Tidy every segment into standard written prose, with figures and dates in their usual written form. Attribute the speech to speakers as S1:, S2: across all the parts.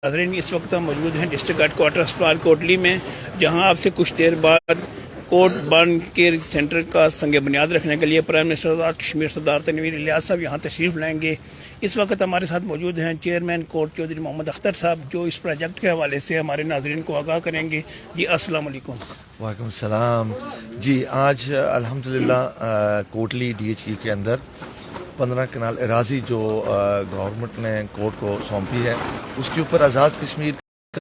S1: ناظرین اس وقت ہم موجود ہیں ڈسٹرکٹ ہیڈ کوارٹر اسپتال کوٹلی میں، جہاں آپ سے کچھ دیر بعد کوٹ برن کیئر سینٹر کا سنگ بنیاد رکھنے کے لیے پرائم منسٹر آزاد کشمیر سردار تنویر الیاس صاحب یہاں تشریف لائیں گے۔ اس وقت ہمارے ساتھ موجود ہیں چیئرمین کوٹ چودھری محمد اختر صاحب، جو اس پروجیکٹ کے حوالے سے ہمارے ناظرین کو آگاہ کریں گے۔ جی السلام علیکم۔
S2: وعلیکم السلام۔ جی آج الحمدللہ کوٹلی ڈی ایچ کے اندر 15 کنال اراضی جو گورنمنٹ نے کوٹ کو سونپی ہے، اس کے اوپر آزاد کشمیر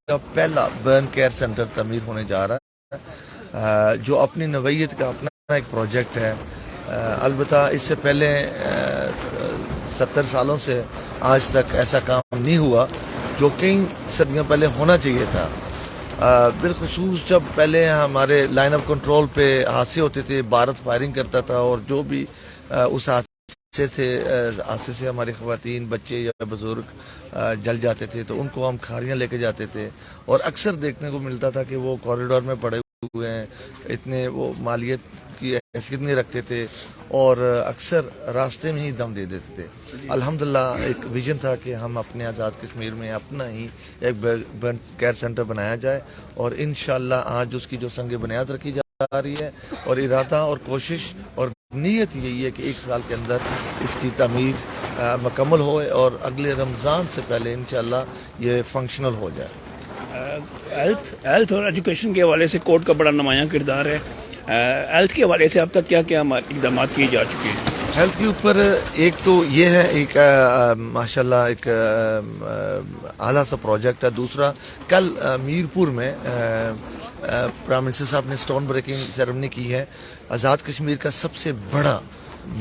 S2: کا پہلا برن کیئر سینٹر تعمیر ہونے جا رہا ہے، جو اپنی نوعیت کا اپنا ایک پروجیکٹ ہے۔ البتہ اس سے پہلے 70 سالوں سے آج تک ایسا کام نہیں ہوا جو کئی صدیوں پہلے ہونا چاہیے تھا۔ بالخصوص جب پہلے ہمارے لائن آف کنٹرول پہ حادثے ہوتے تھے، بھارت فائرنگ کرتا تھا، اور جو بھی اس حادثے سے ہماری خواتین، بچے یا بزرگ جل جاتے تھے، تو ان کو ہم کھاریاں لے کے جاتے تھے، اور اکثر دیکھنے کو ملتا تھا کہ وہ کوریڈور میں پڑے ہوئے ہیں، اتنے وہ مالیت کی حیثیت نہیں رکھتے تھے، اور اکثر راستے میں ہی دم دے دیتے تھے۔ الحمدللہ ایک ویژن تھا کہ ہم اپنے آزاد کشمیر میں اپنا ہی ایک برن کیئر سینٹر بنایا جائے، اور انشاءاللہ آج اس کی جو سنگ بنیاد رکھی جا رہی ہے، اور ارادہ اور کوشش اور نیت یہی ہے کہ 1 سال کے اندر اس کی تعمیر مکمل ہو، اور اگلے رمضان سے پہلے انشاءاللہ یہ فنکشنل ہو جائے۔
S1: ہیلتھ اور ایجوکیشن کے حوالے سے کوٹ کا بڑا نمایاں کردار ہے۔ ہیلتھ کے حوالے سے اب تک کیا کیا اقدامات کیے جا چکے ہیں؟
S2: ہیلتھ کے اوپر ایک تو یہ ہے، ایک ماشاءاللہ ایک اعلیٰ سا پروجیکٹ ہے۔ دوسرا کل میرپور میں پرائم منسٹر صاحب نے سٹون بریکنگ سیرمنی کی ہے۔ آزاد کشمیر کا سب سے بڑا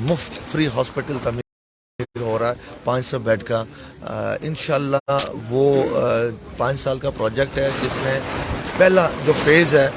S2: مفت فری ہاسپٹل تعمیر ہو رہا ہے 500 بیڈ کا۔ انشاءاللہ وہ 5 سال کا پروجیکٹ ہے، جس میں پہلا جو فیز ہے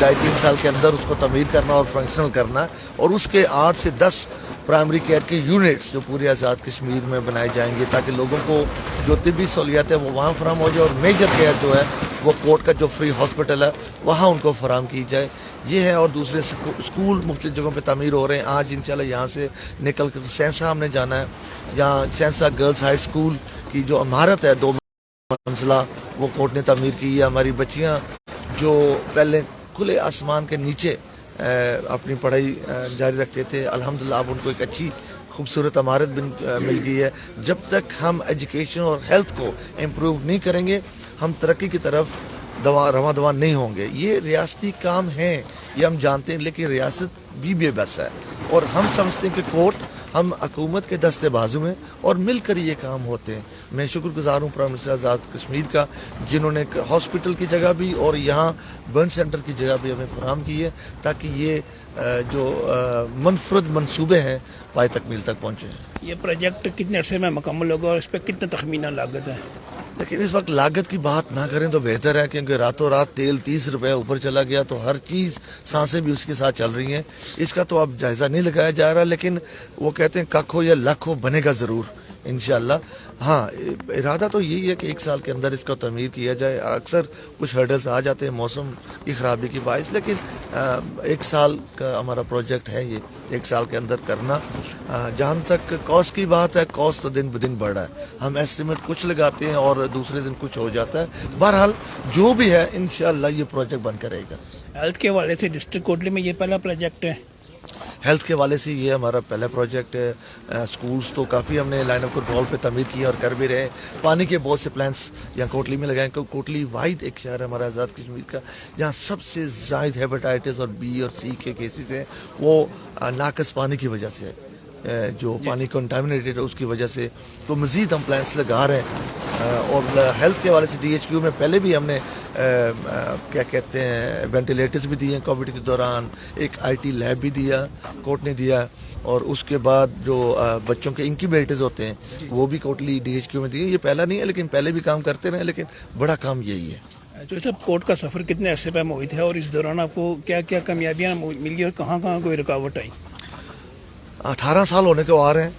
S2: 2.5-3 سال کے اندر اس کو تعمیر کرنا اور فنکشنل کرنا، اور اس کے 8 سے 10 پرائمری کیئر کے یونٹس جو پورے آزاد کشمیر میں بنائے جائیں گے، تاکہ لوگوں کو جو طبی سہولیات ہے وہ وہاں فراہم ہو جائے، اور میجر کیئر جو ہے وہ کوٹ کا جو فری ہاسپٹل ہے وہاں ان کو فراہم کی جائے۔ یہ ہے، اور دوسرے اسکول مختلف جگہوں پہ تعمیر ہو رہے ہیں۔ آج انشاءاللہ یہاں سے نکل کر سینسا ہم نے جانا ہے، جہاں سینسا گرلز ہائی اسکول کی جو عمارت ہے 2 منزلہ، وہ کوٹ نے تعمیر کی ہے۔ ہماری بچیاں جو پہلے کھلے آسمان کے نیچے اپنی پڑھائی جاری رکھتے تھے، الحمدللہ اب ان کو ایک اچھی خوبصورت عمارت مل گئی ہے۔ جب تک ہم ایجوکیشن اور ہیلتھ کو امپروو نہیں کریں گے، ہم ترقی کی طرف رواں دواں نہیں ہوں گے۔ یہ ریاستی کام ہیں، یہ ہم جانتے ہیں، لیکن ریاست بھی بے بس ہے، اور ہم سمجھتے ہیں کہ کوٹ ہم حکومت کے دستے بازو میں، اور مل کر یہ کام ہوتے ہیں۔ میں شکر گزار ہوں پرائم منسٹر آزاد کشمیر کا، جنہوں نے ہاسپٹل کی جگہ بھی اور یہاں برن سینٹر کی جگہ بھی ہمیں فراہم کی ہے، تاکہ یہ جو منفرد منصوبے ہیں پائے تکمیل تک پہنچے ہیں۔
S1: یہ پروجیکٹ کتنے عرصے میں مکمل ہوگا، اور اس پہ کتنا تخمینہ لاگت ہے؟
S2: لیکن اس وقت لاگت کی بات نہ کریں تو بہتر ہے، کیونکہ راتوں رات تیل 30 روپے اوپر چلا گیا، تو ہر چیز سانسیں بھی اس کے ساتھ چل رہی ہیں۔ اس کا تو اب جائزہ نہیں لگایا جا رہا، لیکن وہ کہتے ہیں کک ہو یا لکھ ہو، بنے گا ضرور انشاءاللہ۔ ہاں، ارادہ تو یہی ہے کہ 1 سال کے اندر اس کا تعمیر کیا جائے۔ اکثر کچھ ہرڈلز آ جاتے ہیں موسم کی خرابی کی باعث، لیکن 1 سال کا ہمارا پروجیکٹ ہے، یہ 1 سال کے اندر کرنا۔ جہاں تک کاسٹ کی بات ہے، کاسٹ تو دن بدن بڑھ رہا ہے، ہم ایسٹیمیٹ کچھ لگاتے ہیں اور دوسرے دن کچھ ہو جاتا ہے۔ بہرحال جو بھی ہے انشاءاللہ یہ پروجیکٹ بن کر رہے گا۔
S1: ہیلتھ کے حوالے سے ڈسٹرکٹ کوٹلی میں یہ پہلا پروجیکٹ ہے؟
S2: ہیلتھ کے حوالے سے یہ ہمارا پہلا پروجیکٹ ہے۔ سکولز تو کافی ہم نے لائن آف کنٹرول پہ تعمیر کی اور کر بھی رہے۔ پانی کے بہت سے پلانٹس یہاں کوٹلی میں لگائیں، کیونکہ کوٹلی واحد ایک شہر ہے ہمارا آزاد کشمیر کا جہاں سب سے زائد ہیپاٹائٹس اور بی اور سی کے کیسز ہیں، وہ ناقص پانی کی وجہ سے، جو پانی کنٹامنیٹڈ ہے اس کی وجہ سے۔ تو مزید ہم پلانٹس لگا رہے ہیں، اور ہیلتھ کے حوالے سے ڈی ایچ کیو میں پہلے بھی ہم نے کیا کہتے ہیں وینٹیلیٹرز بھی دیے ہیں کووڈ کے دوران، ایک آئی ٹی لیب بھی دیا کوٹ نے دیا، اور اس کے بعد جو بچوں کے انکیوبیٹرز ہوتے ہیں وہ بھی کوٹلی ڈی ایچ کیو میں دیے۔ یہ پہلا نہیں ہے، لیکن پہلے بھی کام کرتے رہے، لیکن بڑا کام یہی ہے۔
S1: تو سب کوٹ کا سفر کتنے عرصے پہ محیط ہے، اور اس دوران آپ کو کیا کیا کامیابیاں ملی اور کہاں کہاں کوئی رکاوٹ آئی؟
S2: 18 سال ہونے کو آ رہے ہیں،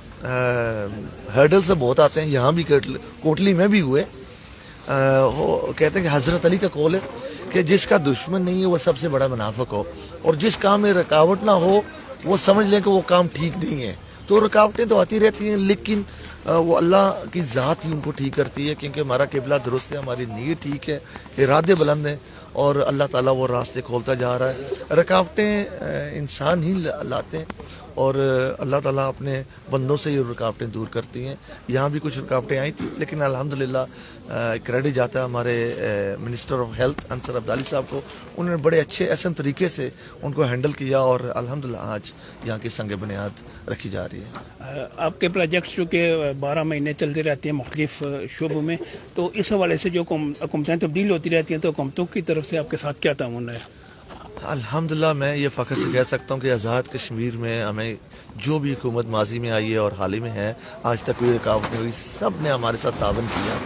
S2: ہرڈل سے بہت آتے ہیں، یہاں بھی کوٹلی میں بھی ہوئے۔ کہتے ہیں کہ حضرت علی کا قول ہے کہ جس کا دشمن نہیں ہے وہ سب سے بڑا منافق ہو، اور جس کام میں رکاوٹ نہ ہو وہ سمجھ لیں کہ وہ کام ٹھیک نہیں ہے۔ تو تو رکاوٹیں تو آتی رہتی ہیں، لیکن وہ اللہ کی ذات ہی ان کو ٹھیک کرتی ہے، کیونکہ ہمارا قبلہ درست ہے، ہماری نیت ٹھیک ہے، ارادے بلند ہیں، اور اللہ تعالیٰ وہ راستے کھولتا جا رہا ہے۔ رکاوٹیں انسان ہی لاتے ہیں، اور اللہ تعالیٰ اپنے بندوں سے یہ رکاوٹیں دور کرتی ہیں۔ یہاں بھی کچھ رکاوٹیں آئی تھیں، لیکن الحمدللہ کریڈٹ جاتا ہے ہمارے minister of health Ansar Abdali صاحب کو۔ انہوں نے بڑے اچھے احسن طریقے سے ان کو ہینڈل کیا، اور الحمدللہ آج یہاں کی سنگ بنیاد رکھی جا رہی ہے۔
S1: آپ کے پروجیکٹس جو کہ 12 مہینے چلتے رہتے ہیں مختلف شعبوں میں، تو اس حوالے سے جو حکومتیں تبدیل ہوتی رہتی ہیں تو حکومتوں کی طرف سے آپ کے ساتھ کیا تعاون ہے؟
S2: الحمدللہ میں یہ فخر سے کہہ سکتا ہوں کہ آزاد کشمیر میں ہمیں جو بھی حکومت ماضی میں آئی ہے اور حال ہی میں ہے، آج تک کوئی رکاوٹ نہیں ہوئی، سب نے ہمارے ساتھ تعاون کیا۔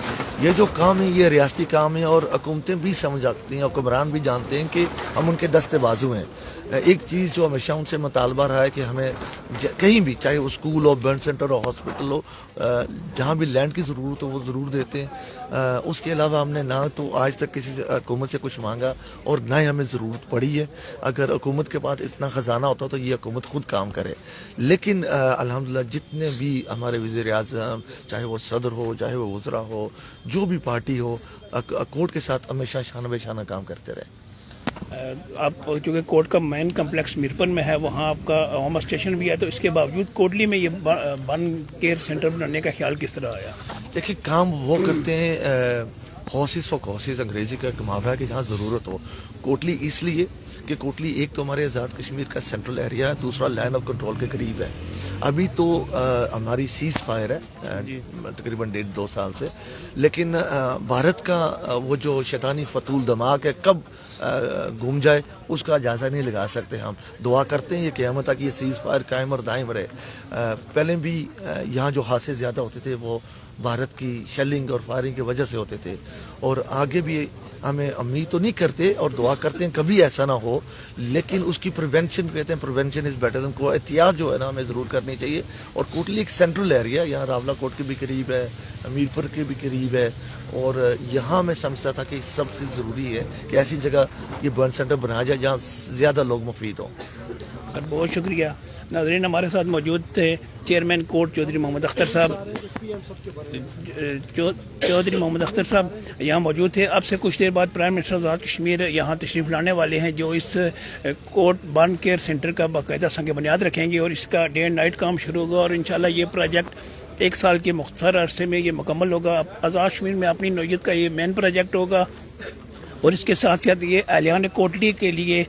S2: یہ جو کام ہے یہ ریاستی کام ہے، اور حکومتیں بھی سمجھ آتی ہیں، حکمران بھی جانتے ہیں کہ ہم ان کے دستے بازو ہیں۔ ایک چیز جو ہمیشہ ان سے مطالبہ رہا ہے کہ ہمیں کہیں بھی، چاہے وہ اسکول ہو، برن سینٹر ہو، ہاسپٹل ہو، جہاں بھی لینڈ کی ضرورت ہو وہ ضرور دیتے ہیں۔ اس کے علاوہ ہم نے نہ تو آج تک کسی حکومت سے کچھ مانگا، اور نہ ہی ہمیں ضرورت پڑی ہے۔ اگر حکومت کے پاس اتنا خزانہ ہوتا تو یہ حکومت خود کام کرے، لیکن الحمدللہ جتنے بھی ہمارے وزیر اعظم، چاہے وہ صدر ہو، چاہے وہ وزراء ہو، جو بھی پارٹی ہو، کورٹ کے ساتھ ہمیشہ شانہ بہ شانہ کام کرتے رہے۔
S1: آپ چونکہ کورٹ کا مین کمپلیکس میرپن میں ہے، وہاں آپ کا عوامہ اسٹیشن بھی ہے، تو اس کے باوجود کوٹلی میں یہ بن کیئر سینٹر بنانے کا خیال کس طرح آیا؟
S2: دیکھیں، کام وہ کرتے ہیں ہاسز فار کاسز، انگریزی کا ایک محاورہ ہے کہ جہاں ضرورت ہو۔ کوٹلی اس لیے کہ کوٹلی ایک تو ہمارے آزاد کشمیر کا سینٹرل ایریا ہے، دوسرا لائن آف کنٹرول کے قریب ہے۔ ابھی تو ہماری سیز فائر ہے تقریباً 1.5-2 سال سے، لیکن بھارت کا وہ جو شیطانی فتول دماغ ہے کب گم جائے اس کا جائزہ نہیں لگا سکتے ہم۔ دعا کرتے ہیں یہ قیامت تک یہ سیز فائر قائم اور دائم رہے۔ پہلے بھی یہاں جو حادثے زیادہ ہوتے تھے وہ بھارت کی شیلنگ اور فائرنگ کی وجہ سے ہوتے تھے، اور آگے بھی ہمیں امید تو نہیں کرتے اور دعا کرتے ہیں کبھی ایسا نہ ہو، لیکن اس کی پریونشن کہتے ہیں، پریونشن از بیٹر دین کو، احتیاط جو ہے نا ہمیں ضرور کرنی چاہیے۔ اور کوٹلی ایک سینٹرل ایریا، یہاں راولہ کوٹ کے بھی قریب ہے، میرپور کے بھی قریب ہے، اور یہاں میں سمجھتا تھا کہ سب سے ضروری ہے کہ ایسی جگہ یہ برن سینٹر بنایا جائے جہاں زیادہ لوگ مفید ہوں۔
S1: سر بہت شکریہ۔ ناظرین، ہمارے ساتھ موجود تھے چیئرمین کورٹ چودھری محمد اختر صاحب۔ چودھری محمد اختر صاحب یہاں موجود تھے۔ اب سے کچھ دیر بعد پرائم منسٹر آزاد کشمیر یہاں تشریف لانے والے ہیں، جو اس کورٹ برن کیئر سینٹر کا باقاعدہ سنگ بنیاد رکھیں گے، اور اس کا ڈے اینڈ نائٹ کام شروع ہوگا، اور انشاءاللہ یہ پروجیکٹ 1 سال کے مختصر عرصے میں یہ مکمل ہوگا۔ آزاد کشمیر میں اپنی نوعیت کا یہ مین پروجیکٹ ہوگا، اور اس کے ساتھ ساتھ یہ اہلیان کوٹلی کے لیے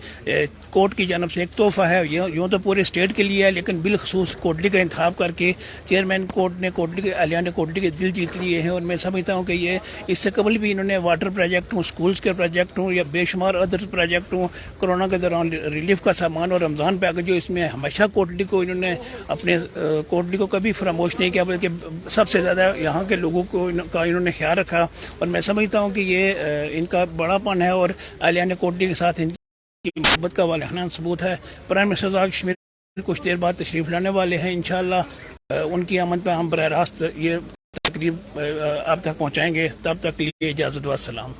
S1: کورٹ کی جانب سے ایک تحفہ ہے۔ یوں تو پورے اسٹیٹ کے لیے ہے، لیکن بالخصوص کوٹلی کا انتخاب کر کے چیئرمین کورٹ نے کوٹلی کے اہلیان کوٹلی کے دل جیت لیے ہیں، اور میں سمجھتا ہوں کہ یہ اس سے قبل بھی انہوں نے واٹر پروجیکٹ ہوں، سکولز کے پروجیکٹ ہوں، یا بے شمار ادر پروجیکٹ ہوں، کرونا کے دوران ریلیف کا سامان اور رمضان پیکج، جو اس میں ہمیشہ کوٹلی کو انہوں نے اپنے کوٹلی کو کبھی فراموش نہیں کیا، بلکہ سب سے زیادہ یہاں کے لوگوں کا انہوں نے خیال رکھا، اور میں سمجھتا ہوں کہ یہ ان کا بڑا پن ہے، اور اہلیان کوٹلی کے ساتھ ان کی محبت کا والہانہ ثبوت ہے۔ پرائم منسٹر آزاد کشمیر کچھ دیر بعد تشریف لانے والے ہیں، انشاءاللہ ان کی آمد پہ ہم براہ راست یہ تقریب آپ تک پہنچائیں گے۔ تب تک کے لیے اجازت و السلام۔